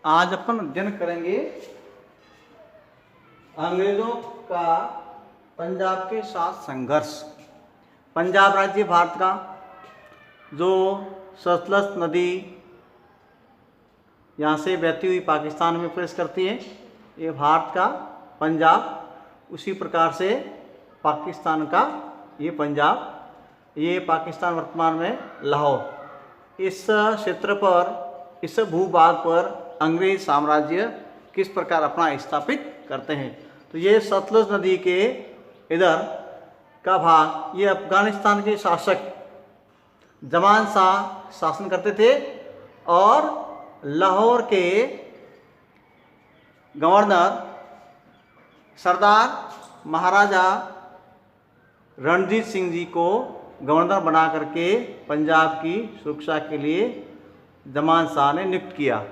आज अपन अध्ययन करेंगे अंग्रेजों का पंजाब के साथ संघर्ष। पंजाब राज्य भारत का जो सतलज नदी यहाँ से बहती हुई पाकिस्तान में प्रवेश करती है, ये भारत का पंजाब। उसी प्रकार से पाकिस्तान का ये पंजाब, ये पाकिस्तान वर्तमान में लाहौर। इस क्षेत्र पर, इस भूभाग पर अंग्रेज साम्राज्य किस प्रकार अपना स्थापित करते हैं। तो ये सतलज नदी के इधर का भाग, ये अफगानिस्तान के शासक जमान शाह शासन करते थे और लाहौर के गवर्नर सरदार महाराजा रणजीत सिंह जी को गवर्नर बना करके पंजाब की सुरक्षा के लिए जमान शाह ने नियुक्त किया।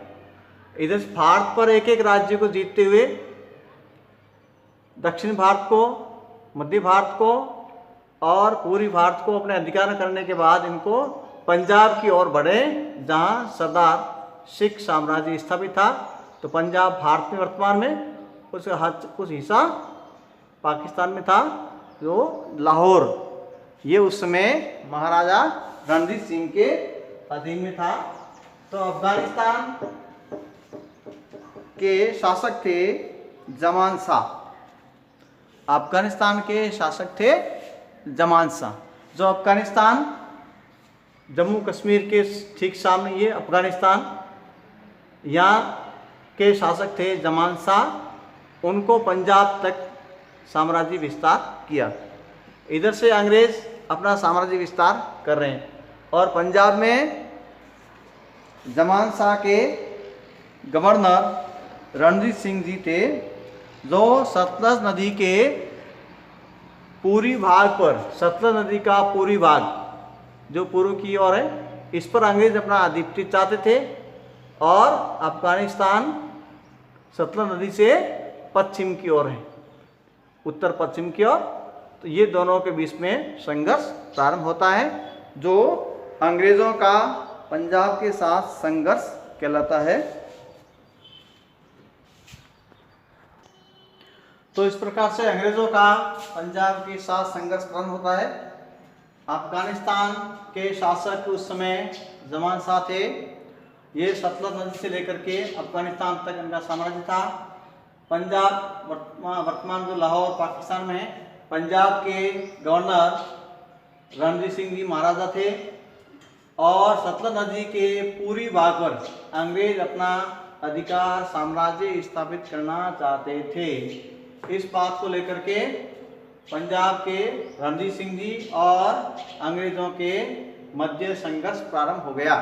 इधर भारत पर एक एक राज्य को जीतते हुए दक्षिण भारत को, मध्य भारत को और पूर्वी भारत को अपने अधिकार करने के बाद इनको पंजाब की ओर बढ़े, जहां सरदार सिख साम्राज्य स्थापित था। तो पंजाब भारत में वर्तमान में, उसका कुछ हिस्सा पाकिस्तान में था, जो लाहौर, ये उस समय महाराजा रणजीत सिंह के अधीन में था। तो अफगानिस्तान के शासक थे जमान शाह। अफगानिस्तान के शासक थे जमान शाह। जो अफगानिस्तान, जम्मू कश्मीर के ठीक सामने ये अफगानिस्तान, यहाँ के शासक थे जमान शाह। उनको पंजाब तक साम्राज्य विस्तार किया। इधर से अंग्रेज अपना साम्राज्य विस्तार कर रहे हैं और पंजाब में जमान शाह के गवर्नर रणजीत सिंह जी थे, जो सतलज नदी के पूर्वी भाग पर, सतलज नदी का पूर्वी भाग जो पूर्व की ओर है, इस पर अंग्रेज अपना आधिपत्य चाहते थे और अफगानिस्तान सतलज नदी से पश्चिम की ओर है, उत्तर पश्चिम की ओर। तो ये दोनों के बीच में संघर्ष प्रारंभ होता है, जो अंग्रेजों का पंजाब के साथ संघर्ष कहलाता है। तो इस प्रकार से अंग्रेजों का पंजाब के साथ संघर्ष प्रारंभ होता है। अफगानिस्तान के शासक उस समय जमान शाह थे। ये सतलज नदी से लेकर के अफगानिस्तान तक इनका साम्राज्य था। पंजाब वर्तमान जो लाहौर पाकिस्तान में है, पंजाब के गवर्नर रणजीत सिंह जी महाराजा थे और सतलज नदी के पूर्वी भाग पर अंग्रेज अपना अधिकार साम्राज्य स्थापित करना चाहते थे। इस बात को लेकर के पंजाब के रणजीत सिंह जी और अंग्रेजों के मध्य संघर्ष प्रारंभ हो गया।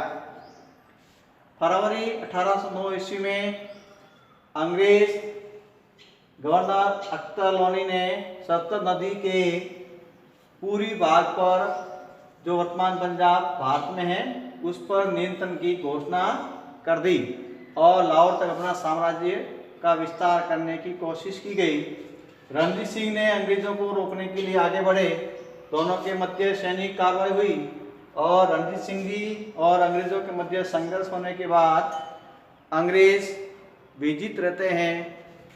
फरवरी 1809 ईस्वी में अंग्रेज गवर्नर अख्तर लोनी ने सतलज नदी के पूर्वी भाग पर, जो वर्तमान पंजाब भारत में है, उस पर नियंत्रण की घोषणा कर दी और लाहौर तक अपना साम्राज्य का विस्तार करने की कोशिश की गई। रणजीत सिंह ने अंग्रेजों को रोकने के लिए आगे बढ़े। दोनों के मध्य सैनिक कार्रवाई हुई और रणजीत सिंह जी और अंग्रेजों के मध्य संघर्ष होने के बाद अंग्रेज विजित रहते हैं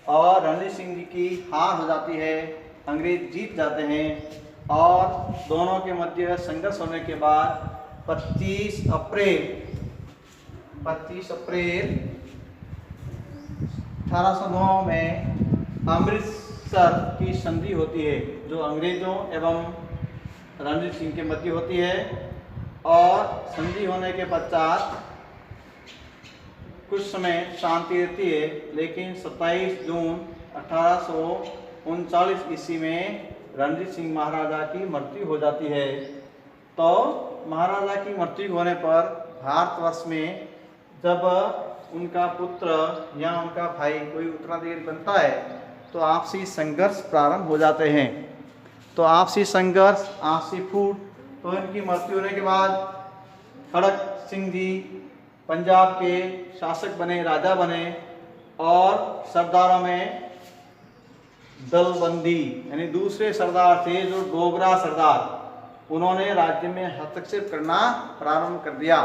और रणजीत सिंह जी की हार हो जाती है, अंग्रेज जीत जाते हैं और दोनों के मध्य संघर्ष होने के बाद 25 अप्रैल 1809 में अमृतसर की संधि होती है, जो अंग्रेजों एवं रणजीत सिंह के मध्य होती है। और संधि होने के पश्चात कुछ समय शांति रहती है, लेकिन 27 जून 1839 ईस्वी में रणजीत सिंह महाराजा की मृत्यु हो जाती है। तो महाराजा की मृत्यु होने पर भारतवर्ष में जब उनका पुत्र या उनका भाई कोई उत्तराधिकारी बनता है, तो आपसी संघर्ष प्रारंभ हो जाते हैं। तो आपसी संघर्ष, आपसी फूट। तो इनकी मृत्यु होने के बाद खड़क सिंह जी पंजाब के शासक बने, राजा बने और सरदारों में दलबंदी, यानी दूसरे सरदार थे जो डोगरा सरदार, उन्होंने राज्य में हस्तक्षेप करना प्रारंभ कर दिया।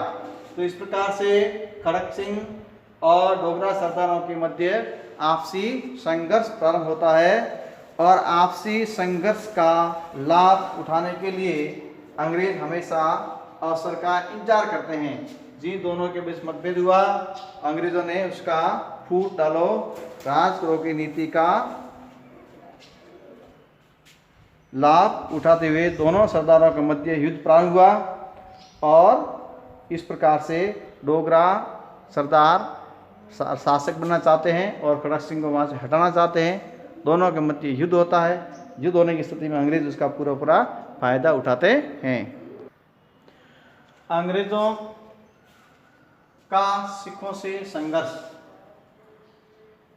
तो इस प्रकार से खड़क सिंह और डोगरा सरदारों के मध्य आपसी संघर्ष प्रारंभ होता है और आपसी संघर्ष का लाभ उठाने के लिए अंग्रेज हमेशा अवसर का इंतजार करते हैं। जिन दोनों के बीच मतभेद हुआ, अंग्रेजों ने उसका फूट डालो राज करो की नीति का लाभ उठाते हुए दोनों सरदारों के मध्य युद्ध प्रारंभ हुआ और इस प्रकार से डोगरा सरदार शासक बनना चाहते हैं और खड़क सिंह को वहाँ से हटाना चाहते हैं। दोनों के मध्य युद्ध होता है। युद्ध होने की स्थिति में अंग्रेज उसका पूरा फायदा उठाते हैं। अंग्रेजों का सिखों से संघर्ष।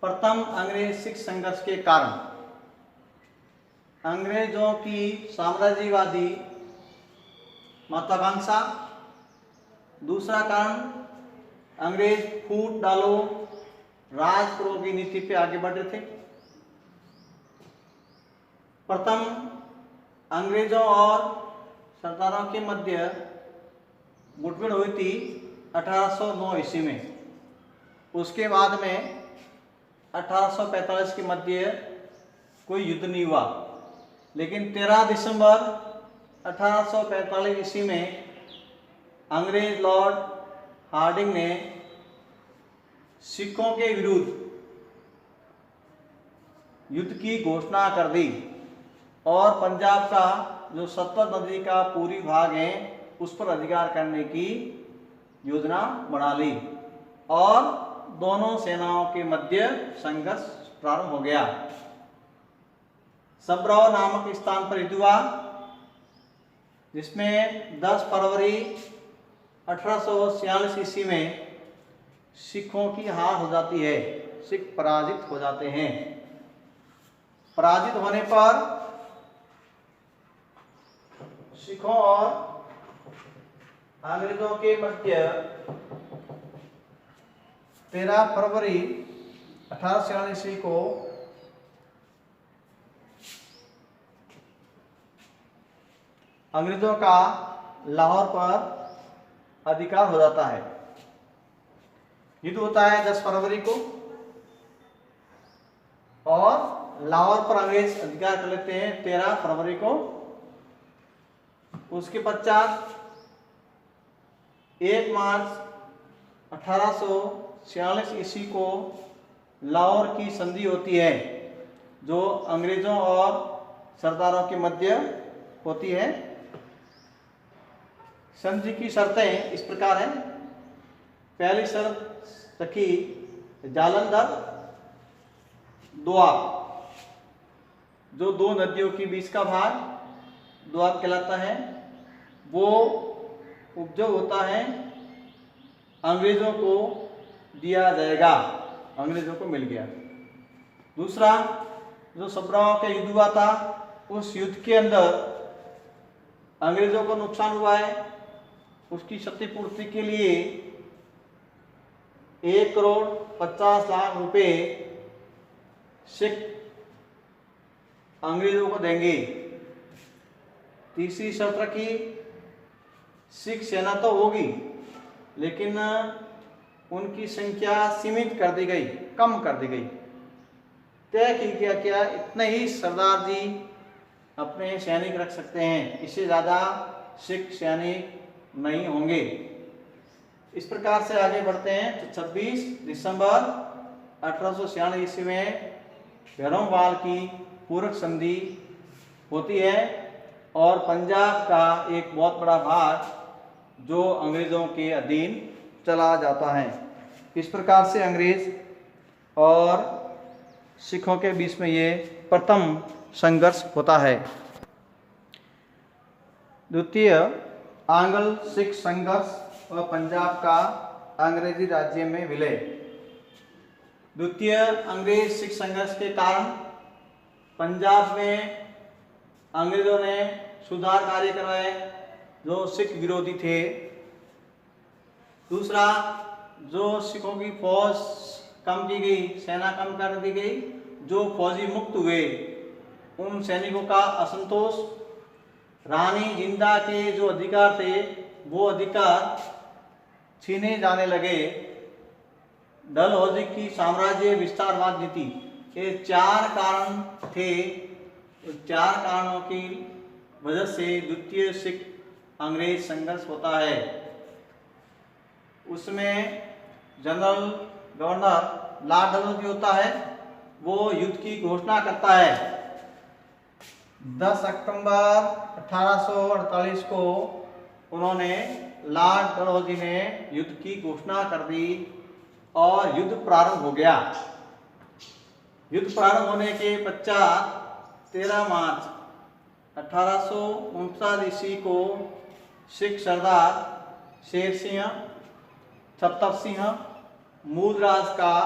प्रथम अंग्रेज सिख संघर्ष के कारण अंग्रेजों की साम्राज्यवादी महत्वाकांक्षा। दूसरा कारण अंग्रेज फूट डालो राज करो की नीति पे आगे बढ़ रहे थे। प्रथम अंग्रेजों और सरदारों के मध्य मुठभेड़ हुई थी 1809 ईस्वी में। उसके बाद में 1845 के मध्य कोई युद्ध नहीं हुआ, लेकिन 13 दिसंबर 1845 ईस्वी में अंग्रेज लॉर्ड हार्डिंग ने सिखों के विरुद्ध युद्ध की घोषणा कर दी और पंजाब का जो सतलज नदी का पूरी भाग है उस पर अधिकार करने की योजना बना ली और दोनों सेनाओं के मध्य संघर्ष प्रारंभ हो गया। सब्राव नामक स्थान पर युद्ध हुआ, जिसमें 10 फरवरी 1846 ईस्वी में सिखों की हार हो जाती है। सिख पराजित हो जाते हैं। पराजित होने पर सिखों और अंग्रेजों के मध्य 13 फरवरी 1846 ईस्वी को अंग्रेजों का लाहौर पर अधिकार हो जाता है। युद्ध होता है 10 फरवरी को और लाहौर पर अंग्रेज अधिकार कर लेते हैं 13 फरवरी को। उसके पश्चात 1 मार्च 1846 ईस्वी को लाहौर की संधि होती है, जो अंग्रेजों और सरदारों के मध्य होती है। संधि की शर्तें इस प्रकार हैं। पहली शर्त रखी जालंधर दोआब, जो दो नदियों के बीच का भाग दोआब कहलाता है, वो उपजाऊ होता है, अंग्रेजों को दिया जाएगा। अंग्रेजों को मिल गया। दूसरा, जो सब्राओं का युद्ध हुआ था, उस युद्ध के अंदर अंग्रेजों को नुकसान हुआ है, उसकी क्षतिपूर्ति के लिए 1,50,00,000 रुपए सिख अंग्रेजों को देंगे। तीसरी शर्त रखी, सिख सेना तो होगी लेकिन उनकी संख्या सीमित कर दी गई, कम कर दी गई। तय किया क्या इतने ही सरदार जी अपने सैनिक रख सकते हैं, इससे ज़्यादा सिख सैनिक नहीं होंगे। इस प्रकार से आगे बढ़ते हैं तो 26 दिसंबर 1846 ईस्वी में भैरोंवाल की पूरक संधि होती है और पंजाब का एक बहुत बड़ा भाग जो अंग्रेजों के अधीन चला जाता है। इस प्रकार से अंग्रेज और सिखों के बीच में ये प्रथम संघर्ष होता है। द्वितीय आंग्ल सिख संघर्ष और पंजाब का अंग्रेजी राज्य में विलय। द्वितीय अंग्रेज सिख संघर्ष के कारण पंजाब में अंग्रेजों ने सुधार कार्य करवाए जो सिख विरोधी थे। दूसरा, जो सिखों की फौज कम की गई, सेना कम कर दी गई, जो फौजी मुक्त हुए उन सैनिकों का असंतोष, रानी जिंदा के जो अधिकार थे वो अधिकार छीने जाने लगे, डलहौजी की साम्राज्य विस्तारवाद नीति। ये 4 कारण थे। 4 कारणों की वजह से द्वितीय सिख अंग्रेज संघर्ष होता है। उसमें जनरल गवर्नर लॉर्ड डलहौजी होता है, वो युद्ध की घोषणा करता है। 10 अक्टूबर 1848 को उन्होंने लॉर्ड डलहौजी ने युद्ध की घोषणा कर दी और युद्ध प्रारंभ हो गया। युद्ध प्रारंभ होने के पश्चात 13 मार्च 1849 ईस्वी को सिख सरदार शेर सिंह, छत्तर सिंह मूलराज का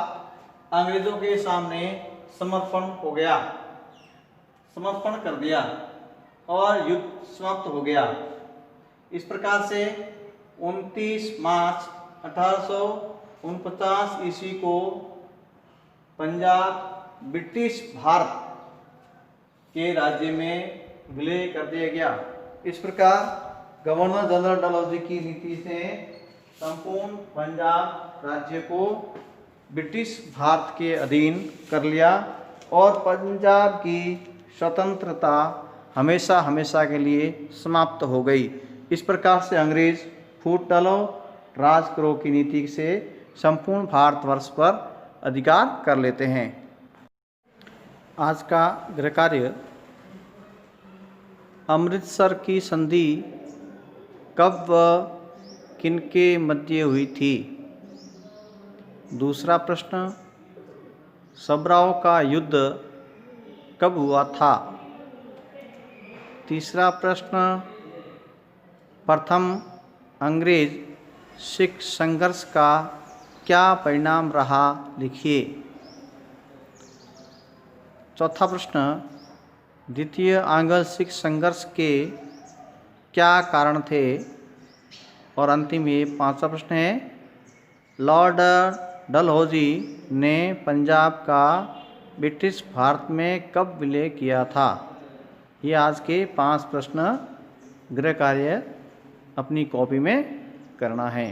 अंग्रेजों के सामने समर्पण कर दिया और युद्ध समाप्त हो गया। इस प्रकार से 29 मार्च 1849 ईस्वी को पंजाब ब्रिटिश भारत के राज्य में विलय कर दिया गया। इस प्रकार गवर्नर जनरल डलहौजी की नीति से संपूर्ण पंजाब राज्य को ब्रिटिश भारत के अधीन कर लिया और पंजाब की स्वतंत्रता हमेशा हमेशा के लिए समाप्त हो गई। इस प्रकार से अंग्रेज फूट डालो राज करो की नीति से संपूर्ण भारतवर्ष पर अधिकार कर लेते हैं। आज का गृह कार्य, अमृतसर की संधि कब व किनके मध्य हुई थी? दूसरा प्रश्न, सबराव का युद्ध कब हुआ था? तीसरा प्रश्न, प्रथम अंग्रेज सिख संघर्ष का क्या परिणाम रहा, लिखिए। चौथा प्रश्न, द्वितीय आंग्ल सिख संघर्ष के क्या कारण थे? और अंतिम ये 5वां प्रश्न है, लॉर्ड डलहौजी ने पंजाब का ब्रिटिश भारत में कब विलय किया था? ये आज के 5 प्रश्न गृह कार्य अपनी कॉपी में करना है।